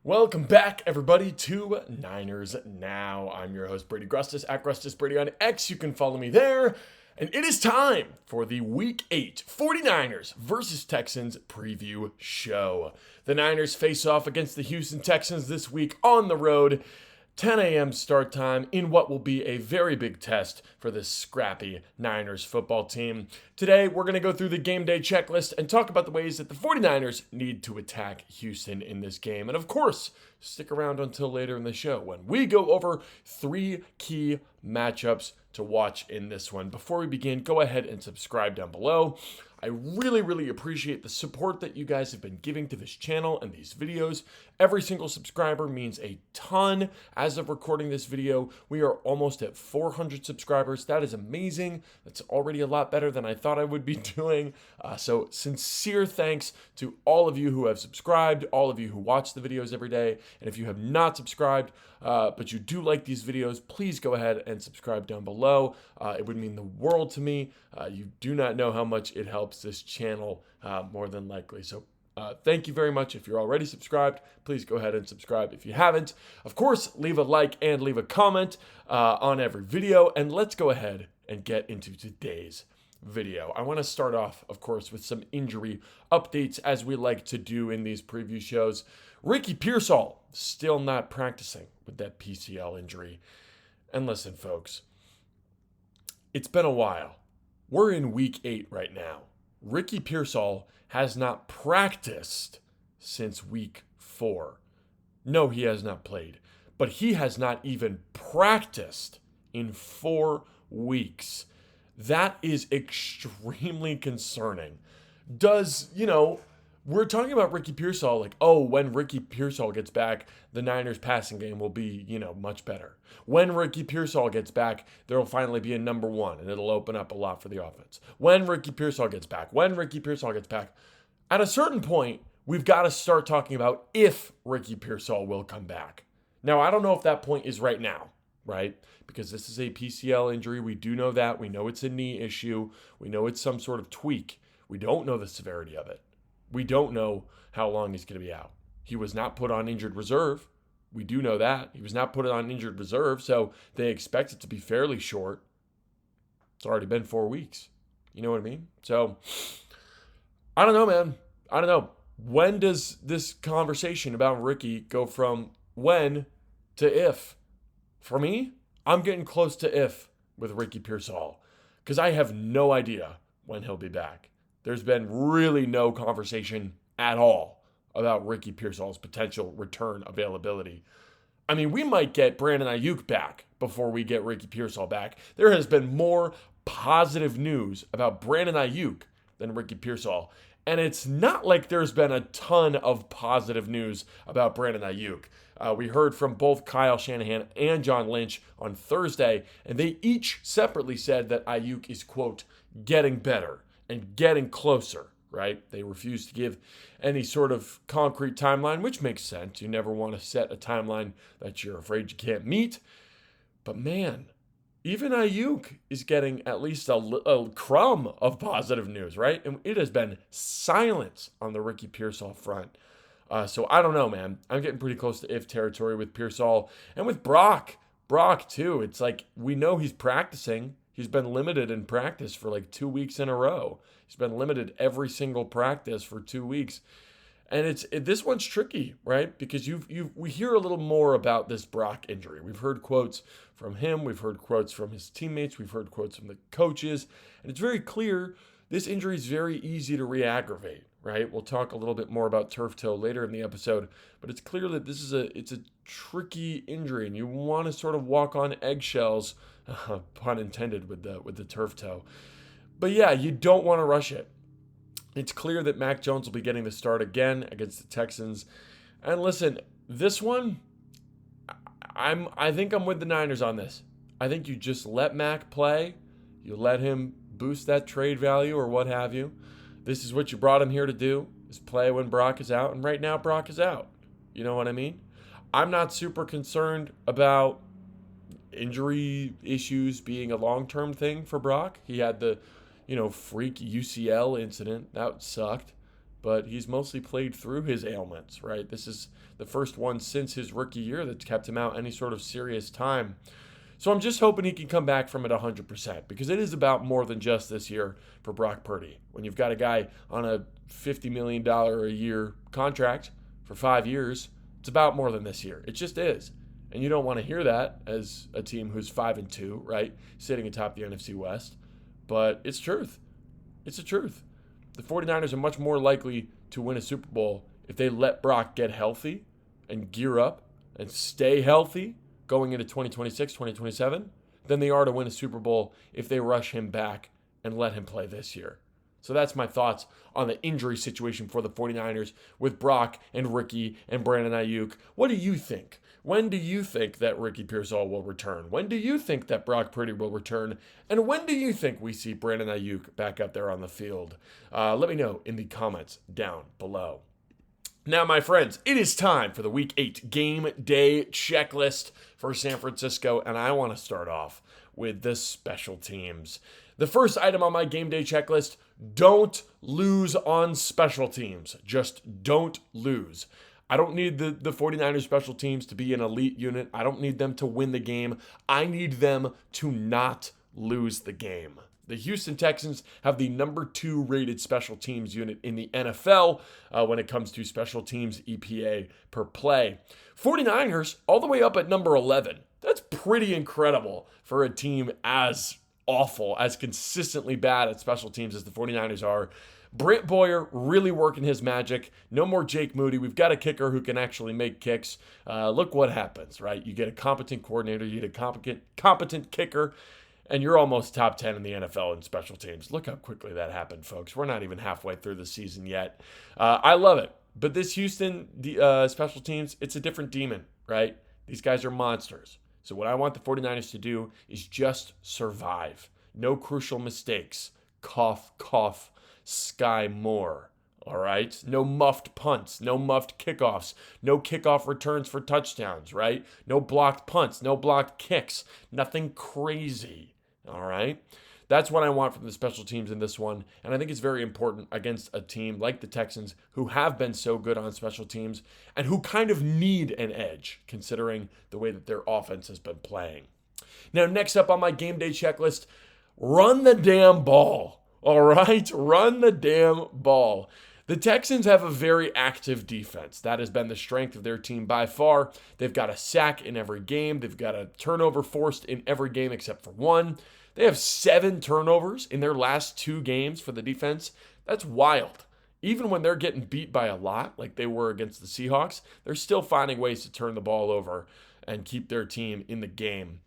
Welcome back, everybody, to Niners Now. I'm your host, Brady Grustas, at Grustas Brady on X. You can follow me there. And it is time for the Week 8 49ers versus Texans preview show. The Niners face off against the Houston Texans this week on the road. 10 a.m. start time in what will be a very big test for this scrappy Niners football team. Today, we're going to go through the game day checklist and talk about the ways that the 49ers need to attack Houston in this game. And of course, stick around until later in the show when we go over 3 key matchups to watch in this one. Before we begin, go ahead and subscribe down below. I really appreciate the support that you guys have been giving to this channel and these videos. Every single subscriber means a ton. As of recording this video, we are almost at 400 subscribers. That is amazing. That's already a lot better than I thought I would be doing. So sincere thanks to all of you who have subscribed, all of you who watch the videos every day. And if you have not subscribed, but you do like these videos, please go ahead and subscribe down below. It would mean the world to me. You do not know how much it helps this channel more than likely. So thank you very much. If you're already subscribed, please go ahead and subscribe. If you haven't, of course, leave a like and leave a comment on every video. And let's go ahead and get into today's video. I want to start off, of course, with some injury updates as we like to do in these preview shows. Ricky Pearsall still not practicing with that PCL injury. And listen, folks, it's been a while. We're in week 8 right now. Ricky Pearsall has not practiced since week 4. No, he has not played, but he has not even practiced in 4 weeks. That is extremely concerning. We're talking about Ricky Pearsall like, when Ricky Pearsall gets back, the Niners passing game will be, much better. When Ricky Pearsall gets back, there will finally be a number 1, and it'll open up a lot for the offense. When Ricky Pearsall gets back, at a certain point, we've got to start talking about if Ricky Pearsall will come back. Now, I don't know if that point is right now, right? Because this is a PCL injury. We do know that. We know it's a knee issue. We know it's some sort of tweak. We don't know the severity of it. We don't know how long he's going to be out. He was not put on injured reserve. We do know that. He was not put on injured reserve, so they expect it to be fairly short. It's already been 4 weeks. You know what I mean? So, I don't know, man. I don't know. When does this conversation about Ricky go from when to if? For me, I'm getting close to if with Ricky Pearsall because I have no idea when he'll be back. There's been really no conversation at all about Ricky Pearsall's potential return availability. I mean, we might get Brandon Ayuk back before we get Ricky Pearsall back. There has been more positive news about Brandon Ayuk than Ricky Pearsall. And it's not like there's been a ton of positive news about Brandon Ayuk. We heard from both Kyle Shanahan and John Lynch on Thursday, and they each separately said that Ayuk is, quote, getting better and getting closer, right? They refuse to give any sort of concrete timeline, which makes sense. You never want to set a timeline that you're afraid you can't meet. But man, even Ayuk is getting at least a crumb of positive news, right? And it has been silence on the Ricky Pearsall front. So I don't know, man. I'm getting pretty close to if territory with Pearsall and with Brock. Brock, too. It's like we know he's practicing. He's been limited in practice for like 2 weeks in a row. He's been limited every single practice for 2 weeks. And this one's tricky, right? Because we hear a little more about this Brock injury. We've heard quotes from him. We've heard quotes from his teammates. We've heard quotes from the coaches. And it's very clear this injury is very easy to re-aggravate, right? We'll talk a little bit more about turf toe later in the episode. But it's clear that it's a tricky injury. And you want to sort of walk on eggshells, pun intended, with the turf toe. But yeah, you don't want to rush it. It's clear that Mac Jones will be getting the start again against the Texans. And listen, this one, I think I'm with the Niners on this. I think you just let Mac play. You let him boost that trade value or what have you. This is what you brought him here to do, is play when Brock is out. And right now, Brock is out. You know what I mean? I'm not super concerned about injury issues being a long-term thing for Brock. He had the freak UCL incident. That sucked. but he's mostly played through his ailments, right? This is the first one since his rookie year that's kept him out any sort of serious time. So I'm just hoping he can come back from it 100% because it is about more than just this year for Brock Purdy. When you've got a guy on a $50 million a year contract for 5 years, it's about more than this year. It just is. And you don't want to hear that as a team who's 5-2, right? Sitting atop the NFC West. But it's truth. It's the truth. The 49ers are much more likely to win a Super Bowl if they let Brock get healthy and gear up and stay healthy going into 2026, 2027, than they are to win a Super Bowl if they rush him back and let him play this year. So that's my thoughts on the injury situation for the 49ers with Brock and Ricky and Brandon Ayuk. What do you think? When do you think that Ricky Pearsall will return? When do you think that Brock Purdy will return? And when do you think we see Brandon Ayuk back up there on the field? Let me know in the comments down below. Now, my friends, it is time for the Week 8 game day checklist for San Francisco, and I want to start off with the special teams. The first item on my game day checklist, don't lose on special teams. Just don't lose. I don't need the 49ers special teams to be an elite unit. I don't need them to win the game. I need them to not lose the game. The Houston Texans have the number 2 rated special teams unit in the NFL when it comes to special teams EPA per play. 49ers all the way up at number 11. That's pretty incredible for a team as awful, as consistently bad at special teams as the 49ers are. Brent Boyer really working his magic. No more Jake Moody. We've got a kicker who can actually make kicks. Look what happens, right? You get a competent coordinator, you get a competent kicker, and you're almost top 10 in the NFL in special teams. Look how quickly that happened, folks. We're not even halfway through the season yet. I love it. But this Houston special teams, it's a different demon, right? These guys are monsters. So what I want the 49ers to do is just survive. No crucial mistakes. Cough, cough, Sky Moore. All right? No muffed punts, no muffed kickoffs, no kickoff returns for touchdowns, right? No blocked punts, no blocked kicks, nothing crazy. All right? That's what I want from the special teams in this one, and I think it's very important against a team like the Texans who have been so good on special teams and who kind of need an edge considering the way that their offense has been playing. Now, next up on my game day checklist, run the damn ball. All right? Run the damn ball. The Texans have a very active defense. That has been the strength of their team by far. They've got a sack in every game. They've got a turnover forced in every game except for one. They have 7 turnovers in their last 2 games for the defense. That's wild. Even when they're getting beat by a lot, like they were against the Seahawks, they're still finding ways to turn the ball over and keep their team in the game.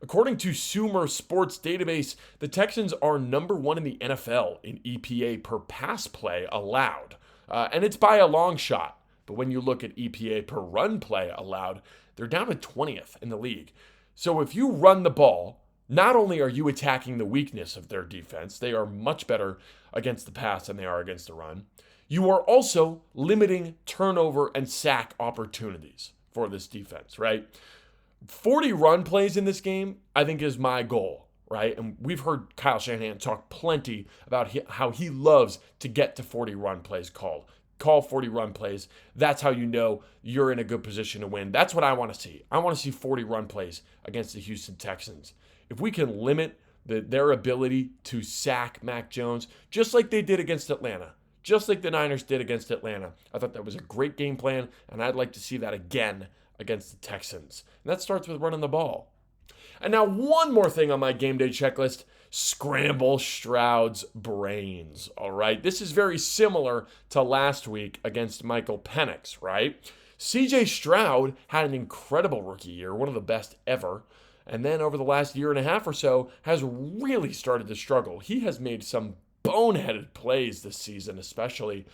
According to Sumer Sports Database, the Texans are number 1 in the NFL in EPA per pass play allowed. And it's by a long shot. But when you look at EPA per run play allowed, they're down to 20th in the league. So if you run the ball, not only are you attacking the weakness of their defense, they are much better against the pass than they are against the run, you are also limiting turnover and sack opportunities for this defense, right? 40 run plays in this game, I think, is my goal, right? And we've heard Kyle Shanahan talk plenty about how he loves to get to 40 run plays called. Call 40 run plays. That's how you know you're in a good position to win. That's what I want to see. I want to see 40 run plays against the Houston Texans. If we can limit their ability to sack Mac Jones, just like they did against Atlanta, just like the Niners did against Atlanta, I thought that was a great game plan, and I'd like to see that again against the Texans. And that starts with running the ball. And now one more thing on my game day checklist, scramble Stroud's brains, all right? This is very similar to last week against Michael Penix, right? CJ Stroud had an incredible rookie year, one of the best ever, and then over the last year and a half or so has really started to struggle. He has made some boneheaded plays this season especially,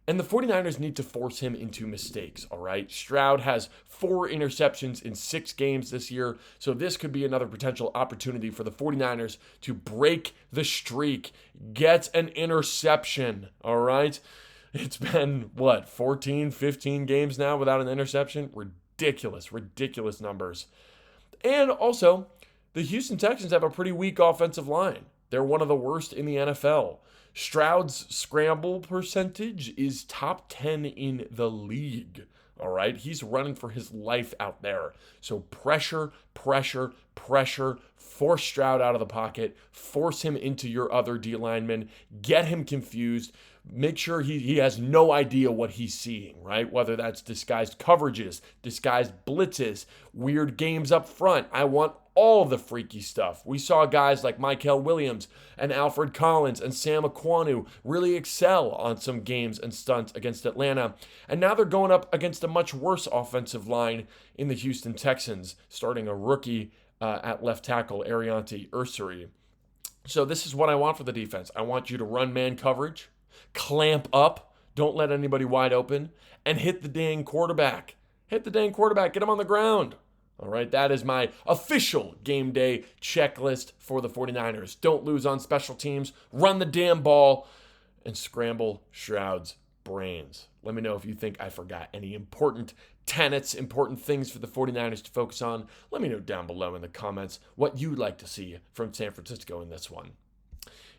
and the 49ers need to force him into mistakes, all right? Stroud has 4 interceptions in 6 games this year, so this could be another potential opportunity for the 49ers to break the streak, get an interception, all right? It's been, 14, 15 games now without an interception? Ridiculous numbers. And also, the Houston Texans have a pretty weak offensive line. They're one of the worst in the NFL. Stroud's scramble percentage is top 10 in the league. All right. He's running for his life out there. So pressure, pressure, pressure. Force Stroud out of the pocket. Force him into your other D lineman. Get him confused. Make sure he has no idea what he's seeing, right? Whether that's disguised coverages, disguised blitzes, weird games up front. I want all the freaky stuff. We saw guys like Mykel Williams and Alfred Collins and Sam Aquanu really excel on some games and stunts against Atlanta. And now they're going up against a much worse offensive line in the Houston Texans, starting a rookie at left tackle, Ariante Ursary. So this is what I want for the defense. I want you to run man coverage, clamp up, don't let anybody wide open, and hit the dang quarterback. Hit the dang quarterback, get him on the ground. All right, that is my official game day checklist for the 49ers. Don't lose on special teams, run the damn ball, and scramble Stroud's brains. Let me know if you think I forgot any important tenets, important things for the 49ers to focus on. Let me know down below in the comments what you'd like to see from San Francisco in this one.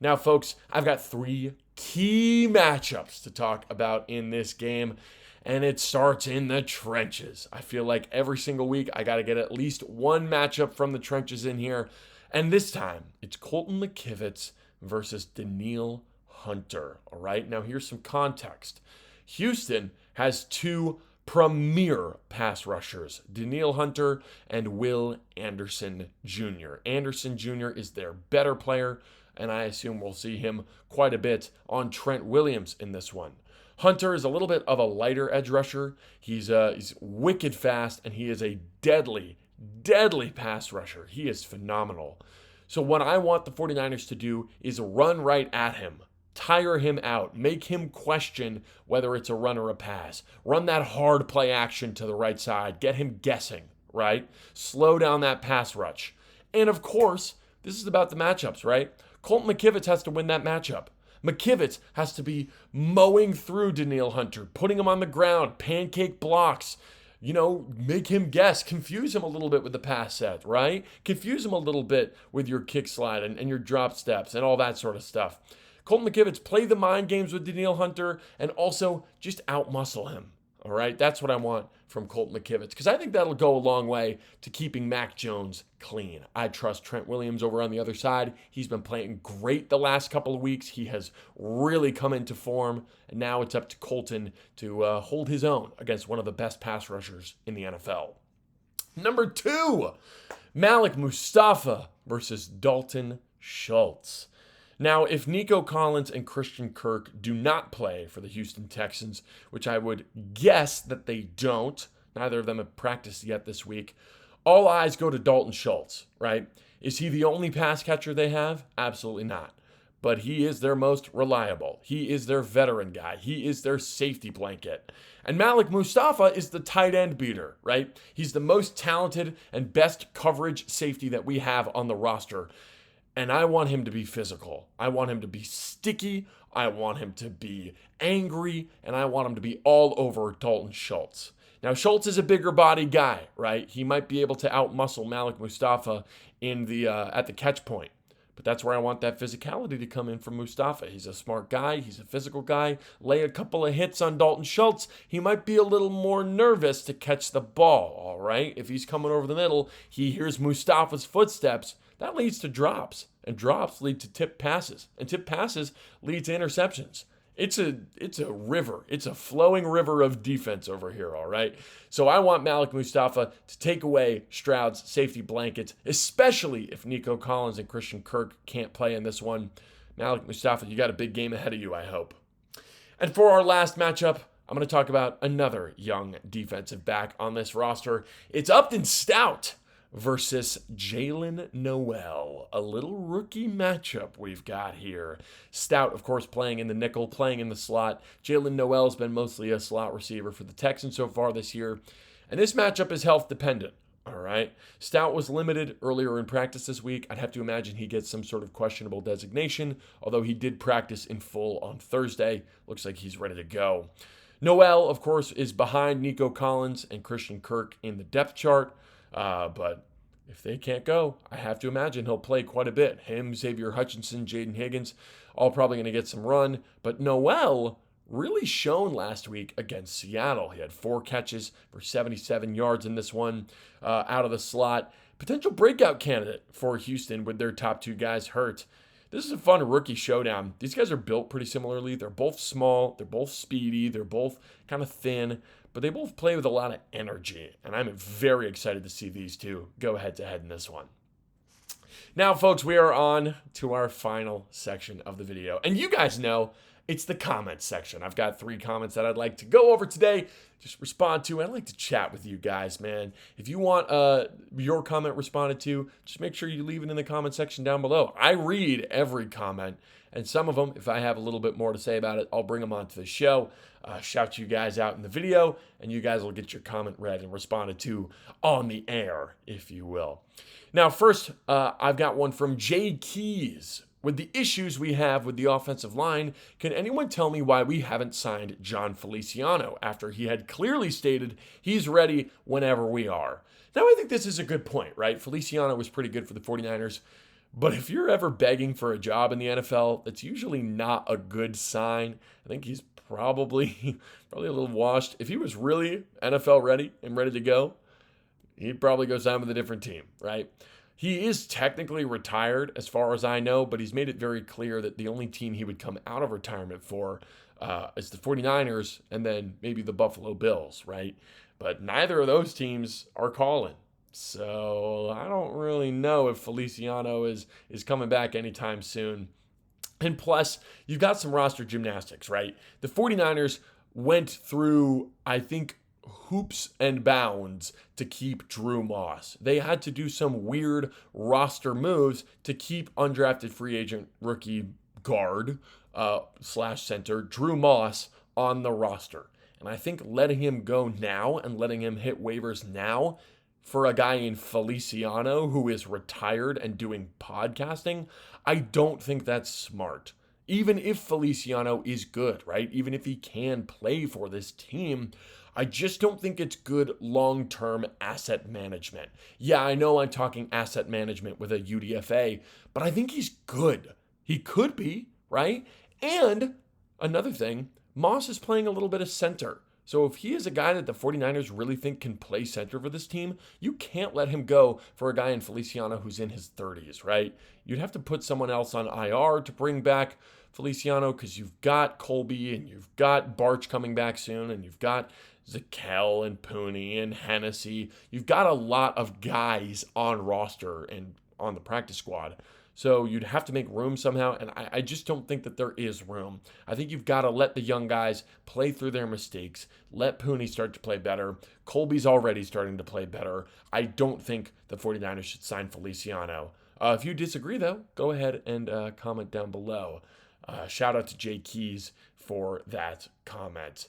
Now, folks, I've got 3 key matchups to talk about in this game, and it starts in the trenches. I feel like every single week I got to get at least one matchup from the trenches in here, and this time it's Colton McKivitz versus Danielle Hunter. All right, now here's some context. Houston has 2 premier pass rushers, Danielle Hunter and Will Anderson Jr. Anderson Jr. is their better player, and I assume we'll see him quite a bit on Trent Williams in this one. Hunter is a little bit of a lighter edge rusher. He's wicked fast, and he is a deadly, deadly pass rusher. He is phenomenal. So what I want the 49ers to do is run right at him. Tire him out. Make him question whether it's a run or a pass. Run that hard play action to the right side. Get him guessing, right? Slow down that pass rush. And of course, this is about the matchups, right? Colton McKivitz has to win that matchup. McKivitz has to be mowing through Danielle Hunter, putting him on the ground, pancake blocks, make him guess, confuse him a little bit with the pass set, right? Confuse him a little bit with your kick slide and your drop steps and all that sort of stuff. Colton McKivitz, play the mind games with Danielle Hunter and also just outmuscle him. All right, that's what I want from Colton McKivitz because I think that'll go a long way to keeping Mac Jones clean. I trust Trent Williams over on the other side. He's been playing great the last couple of weeks. He has really come into form, and now it's up to Colton to hold his own against one of the best pass rushers in the NFL. Number 2, Malik Mustafa versus Dalton Schultz. Now, if Nico Collins and Christian Kirk do not play for the Houston Texans, which I would guess that they don't, neither of them have practiced yet this week, all eyes go to Dalton Schultz, right? Is he the only pass catcher they have? Absolutely not. But he is their most reliable. He is their veteran guy. He is their safety blanket. And Malik Mustafa is the tight end beater, right? He's the most talented and best coverage safety that we have on the roster. And I want him to be physical. I want him to be sticky. I want him to be angry. And I want him to be all over Dalton Schultz. Now, Schultz is a bigger body guy, right? He might be able to outmuscle Malik Mustafa in the at the catch point. But that's where I want that physicality to come in from Mustafa. He's a smart guy. He's a physical guy. Lay a couple of hits on Dalton Schultz. He might be a little more nervous to catch the ball, all right? If he's coming over the middle, he hears Mustafa's footsteps. That leads to drops, and drops lead to tipped passes, and tipped passes lead to interceptions. It's a river. It's a flowing river of defense over here, all right? So I want Malik Mustafa to take away Stroud's safety blankets, especially if Nico Collins and Christian Kirk can't play in this one. Malik Mustafa, you got a big game ahead of you, I hope. And for our last matchup, I'm going to talk about another young defensive back on this roster. It's Upton Stout versus Jalen Noel. A little rookie matchup we've got here. Stout, of course, playing in the nickel, playing in the slot. Jalen Noel's been mostly a slot receiver for the Texans so far this year. And this matchup is health dependent. All right. Stout was limited earlier in practice this week. I'd have to imagine he gets some sort of questionable designation, although he did practice in full on Thursday. Looks like he's ready to go. Noel, of course, is behind Nico Collins and Christian Kirk in the depth chart. But if they can't go, I have to imagine he'll play quite a bit. Him, Xavier Hutchinson, Jaden Higgins, all probably going to get some run. But Noel really shone last week against Seattle. He had 4 catches for 77 yards in this one out of the slot. Potential breakout candidate for Houston with their top 2 guys hurt. This is a fun rookie showdown. These guys are built pretty similarly. They're both small. They're both speedy. They're both kind of thin. But they both play with a lot of energy. And I'm very excited to see these two go head-to-head in this one. Now, folks, we are on to our final section of the video. And you guys know it's the comments section. I've got 3 comments that I'd like to go over today, just respond to. I'd like to chat with you guys, man. If you want your comment responded to, just make sure you leave it in the comment section down below. I read every comment, and some of them, if I have a little bit more to say about it, I'll bring them onto the show, shout you guys out in the video, and you guys will get your comment read and responded to on the air, if you will. Now, first, I've got one from Jay Keys. With the issues we have with the offensive line, can anyone tell me why we haven't signed John Feliciano after he had clearly stated he's ready whenever we are? Now, I think this is a good point, right? Feliciano was pretty good for the 49ers, but if you're ever begging for a job in the NFL, that's usually not a good sign. I think he's probably a little washed. If he was really NFL ready and ready to go, he'd probably go sign with a different team, right? He is technically retired as far as I know, but he's made it very clear that the only team he would come out of retirement for is the 49ers and then maybe the Buffalo Bills, right? But neither of those teams are calling. So I don't really know if Feliciano is coming back anytime soon. And plus, you've got some roster gymnastics, right? The 49ers went through, I think, hoops and bounds to keep Drew Moss. They had to do some weird roster moves to keep undrafted free agent rookie guard slash center Drew Moss on the roster. And I think letting him go now and letting him hit waivers now for a guy in Feliciano who is retired and doing podcasting, I don't think that's smart. Even if Feliciano is good, right? Even if he can play for this team, I just don't think it's good long-term asset management. Yeah, I know I'm talking asset management with a UDFA, but I think he's good. He could be, right? And another thing, Moss is playing a little bit of center. So if he is a guy that the 49ers really think can play center for this team, you can't let him go for a guy in Feliciano who's in his 30s, right? You'd have to put someone else on IR to bring back Feliciano because you've got Colby and you've got Barch coming back soon and you've got Zakel and Pooney and Hennessy. You've got a lot of guys on roster and on the practice squad. So you'd have to make room somehow, and I just don't think that there is room. I think you've got to let the young guys play through their mistakes. Let Pooney start to play better. Colby's already starting to play better. I don't think the 49ers should sign Feliciano. If you disagree, though, go ahead and comment down below. Shout out to Jay Keys for that comment.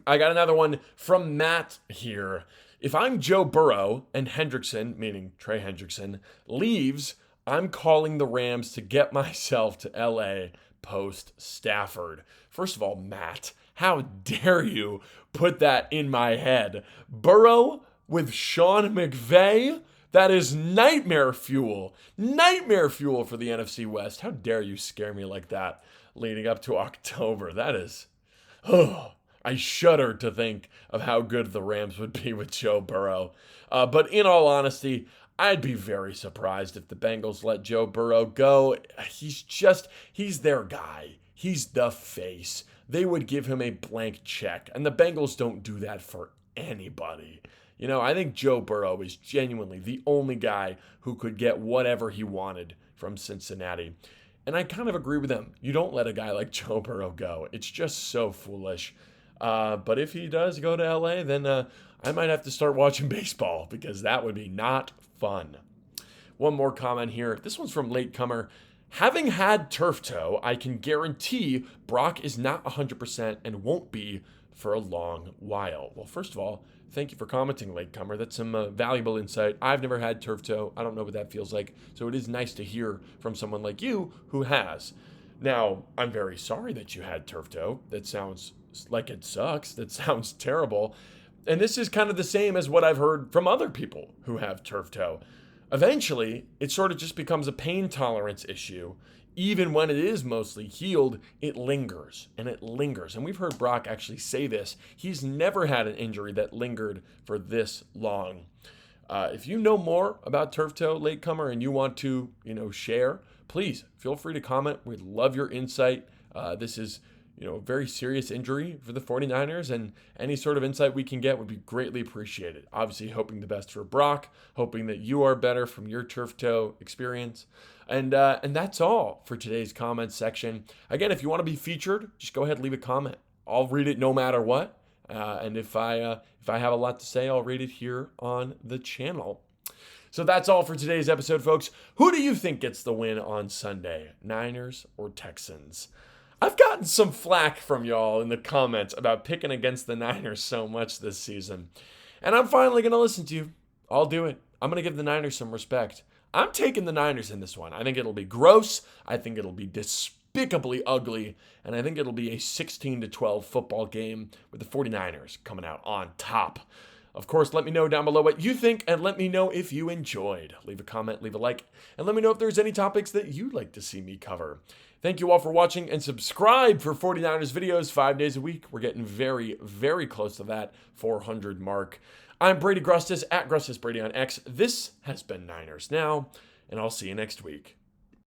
I got another one from Matt here. If I'm Joe Burrow and Hendrickson, meaning Trey Hendrickson, leaves, I'm calling the Rams to get myself to LA post Stafford. First of all, Matt, how dare you put that in my head? Burrow with Sean McVay? That is nightmare fuel. Nightmare fuel for the NFC West. How dare you scare me like that leading up to October? That is... I shudder to think of how good the Rams would be with Joe Burrow. But in all honesty, I'd be very surprised if the Bengals let Joe Burrow go. He's their guy. He's the face. They would give him a blank check, and the Bengals don't do that for anybody. You know, I think Joe Burrow is genuinely the only guy who could get whatever he wanted from Cincinnati. And I kind of agree with him. You don't let a guy like Joe Burrow go. It's just so foolish. But if he does go to LA, then I might have to start watching baseball because that would be not fun. One more comment here. This one's from Latecomer. Having had turf toe, I can guarantee Brock is not 100% and won't be for a long while. Well, first of all, thank you for commenting, Latecomer. That's some valuable insight. I've never had turf toe. I don't know what that feels like. So it is nice to hear from someone like you who has. Now, I'm very sorry that you had turf toe. That sounds like it sucks. That sounds terrible. And this is kind of the same as what I've heard from other people who have turf toe. Eventually, it sort of just becomes a pain tolerance issue. Even when it is mostly healed, it lingers and it lingers. And we've heard Brock actually say this. He's never had an injury that lingered for this long. If you know more about turf toe latecomer and you want to, share, please feel free to comment. We'd love your insight. This is, a very serious injury for the 49ers, and any sort of insight we can get would be greatly appreciated. Obviously, hoping the best for Brock, hoping that you are better from your turf toe experience. And that's all for today's comments section. Again, if you want to be featured, just go ahead and leave a comment. I'll read it no matter what. And if I have a lot to say, I'll read it here on the channel. So that's all for today's episode, folks. Who do you think gets the win on Sunday? Niners or Texans? I've gotten some flack from y'all in the comments about picking against the Niners so much this season. And I'm finally going to listen to you. I'll do it. I'm going to give the Niners some respect. I'm taking the Niners in this one. I think it'll be gross. I think it'll be despicably ugly. And I think it'll be a 16-12 football game with the 49ers coming out on top. Of course, let me know down below what you think, and let me know if you enjoyed. Leave a comment, leave a like, and let me know if there's any topics that you'd like to see me cover. Thank you all for watching, and subscribe for 49ers videos 5 days a week. We're getting very, very close to that 400 mark. I'm Brady Grustas, at GrustasBrady on X. This has been Niners Now, and I'll see you next week.